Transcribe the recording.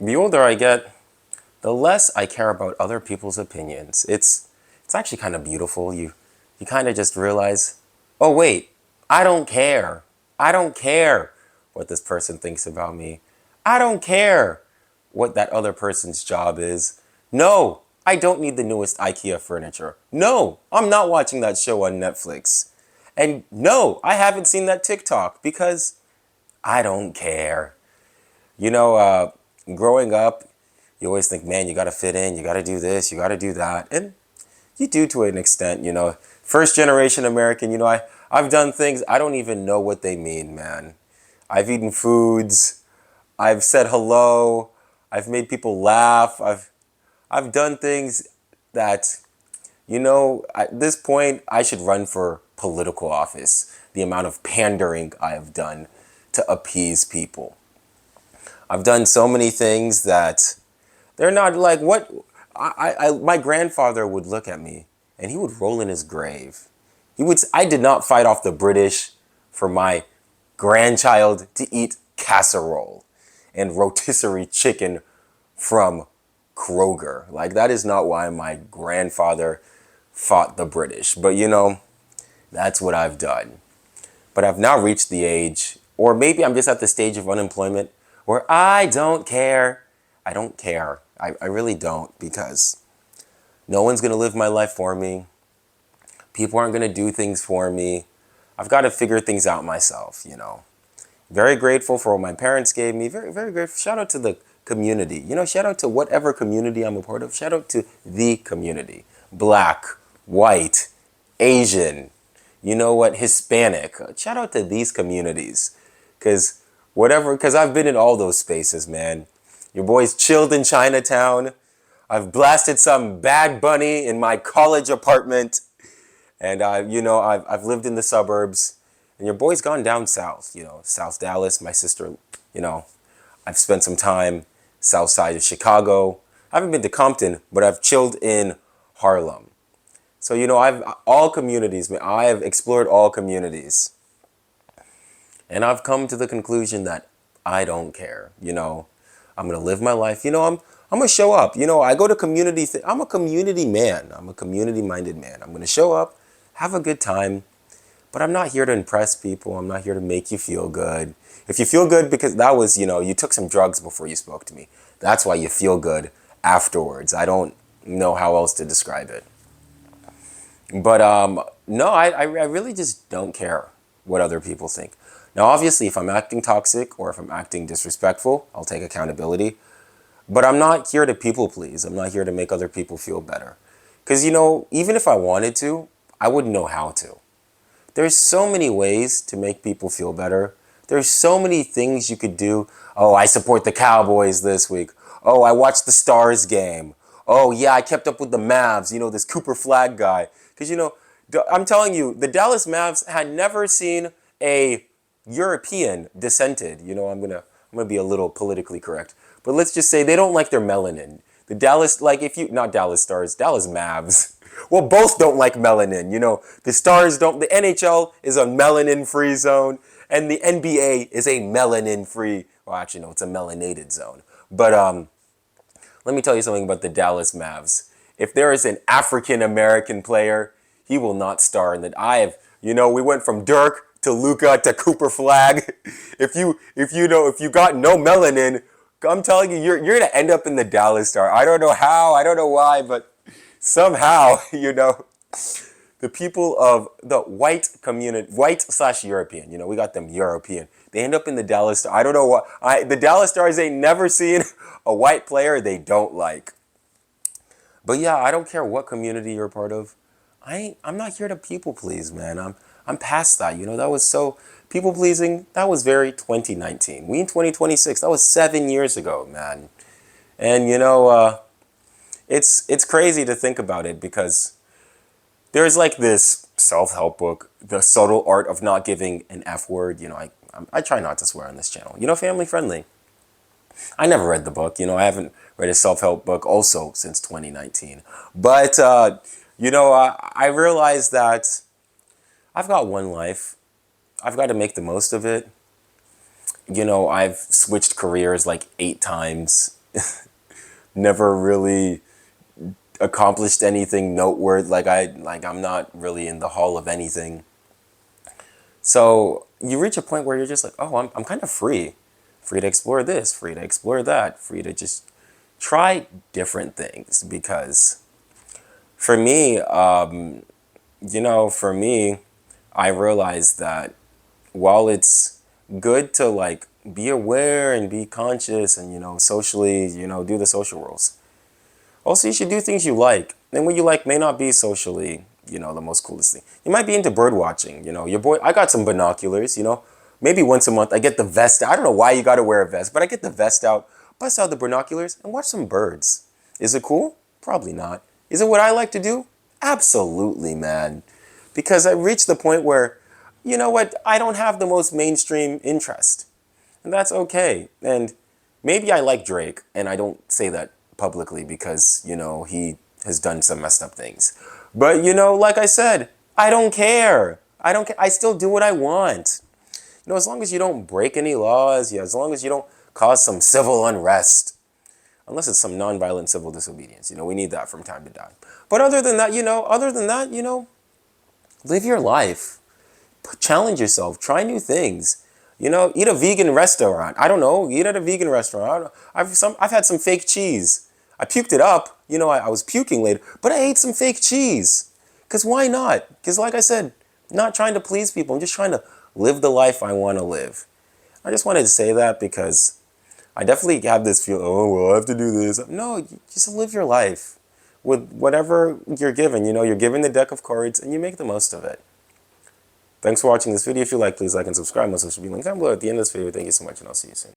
The older I get, the less I care about other people's opinions. It's actually kind of beautiful. You kind of just realize, oh wait, I don't care. I don't care what this person thinks about me. I don't care what that other person's job is. No, I don't need the newest IKEA furniture. No, I'm not watching that show on Netflix. And no, I haven't seen that TikTok because I don't care. You know, growing up, you always think, man, you got to fit in, you got to do this, you got to do that. And you do to an extent, you know. First generation American, I've done things I don't even know what they mean, man. I've eaten foods, I've said hello, I've made people laugh, I've done things that, at this point, I should run for political office. The amount of pandering I have done to appease people. I've done so many things that they're not like what my grandfather would look at me and he would roll in his grave. I did not fight off the British for my grandchild to eat casserole and rotisserie chicken from Kroger. Like that is not why my grandfather fought the British. But that's what I've done. But I've now reached the age, or maybe I'm just at the stage of unemployment where I don't care. I don't care. I really don't, because no one's going to live my life for me. People aren't going to do things for me. I've got to figure things out myself. Very grateful for what my parents gave me. Very, very grateful. Shout out to the community. Shout out to whatever community I'm a part of. Shout out to the community. Black, white, Asian, Hispanic. Shout out to these communities. Because I've been in all those spaces, man. Your boy's chilled in Chinatown. I've blasted some Bad Bunny in my college apartment. And I've lived in the suburbs. And your boy's gone down south, South Dallas. My sister, I've spent some time south side of Chicago. I haven't been to Compton, but I've chilled in Harlem. So, I've all communities, man. I have explored all communities. And I've come to the conclusion that I don't care. I'm going to live my life. I'm going to show up. I go to I'm a community man. I'm a community minded man. I'm going to show up, have a good time. But I'm not here to impress people. I'm not here to make you feel good. If you feel good because that was, you took some drugs before you spoke to me. That's why you feel good afterwards. I don't know how else to describe it. But no, I really just don't care what other people think. Now, obviously, if I'm acting toxic or if I'm acting disrespectful, I'll take accountability. But I'm not here to people please. I'm not here to make other people feel better. Because, even if I wanted to, I wouldn't know how to. There's so many ways to make people feel better. There's so many things you could do. Oh, I support the Cowboys this week. Oh, I watched the Stars game. Oh, yeah, I kept up with the Mavs, this Cooper Flag guy. Because, I'm telling you, the Dallas Mavs had never seen a European descended. I'm gonna be a little politically correct. But let's just say they don't like their melanin. The Dallas, like if you, not Dallas Stars, Dallas Mavs. Well, both don't like melanin. The Stars don't, the NHL is a melanin-free zone, and the NBA is a melanin-free, well, actually, no, it's a melanated zone. But let me tell you something about the Dallas Mavs. If there is an African-American player, he will not star in that. We went from Dirk to Luca to Cooper Flag. If you got no melanin, I'm telling you, you're gonna end up in the Dallas Star. I don't know how, I don't know why, but somehow, the people of the white community, white/European, we got them European. They end up in the Dallas Star. I don't know why. The Dallas Stars ain't never seen a white player they don't like. But yeah, I don't care what community you're a part of. I'm not here to people please, man. I'm past that. That was so people pleasing. That was very 2019. We in 2026. That was 7 years ago, man. And it's crazy to think about it because there's like this self-help book, The Subtle Art of Not Giving an F Word. I try not to swear on this channel. Family friendly. I never read the book. I haven't read a self-help book also since 2019. But, I realized that I've got one life. I've got to make the most of it. I've switched careers like 8 times. never really accomplished anything noteworthy. I'm not really in the hall of anything. So you reach a point where you're just like, oh, I'm kind of free. Free to explore this, free to explore that, free to just try different things. Because for me, for me, I realized that while it's good to like be aware and be conscious and, socially, do the social rules. Also, you should do things you like. And what you like may not be socially, the most coolest thing. You might be into bird watching, your boy. I got some binoculars, Maybe once a month I get the vest. I don't know why you got to wear a vest, but I get the vest out, bust out the binoculars, and watch some birds. Is it cool? Probably not. Is it what I like to do? Absolutely, man. Because I reached the point where, you know what, I don't have the most mainstream interest. And that's okay. And maybe I like Drake, and I don't say that publicly because, he has done some messed up things. But, like I said, I don't care. I don't care. I still do what I want. As long as you don't break any laws, yeah, as long as you don't cause some civil unrest. Unless it's some nonviolent civil disobedience. We need that from time to time. But other than that, live your life. Challenge yourself. Try new things. Eat a vegan restaurant. I don't know. Eat at a vegan restaurant. I've had some fake cheese. I puked it up. I was puking later, but I ate some fake cheese. Because why not? Because like I said, I'm not trying to please people. I'm just trying to live the life I want to live. I just wanted to say that because I definitely have this feeling, oh, well, I have to do this. No, you just live your life with whatever you're given. You're given the deck of cards and you make the most of it. Thanks for watching this video. If you like, please like and subscribe. My social media links down below at the end of this video. Thank you so much, and I'll see you soon.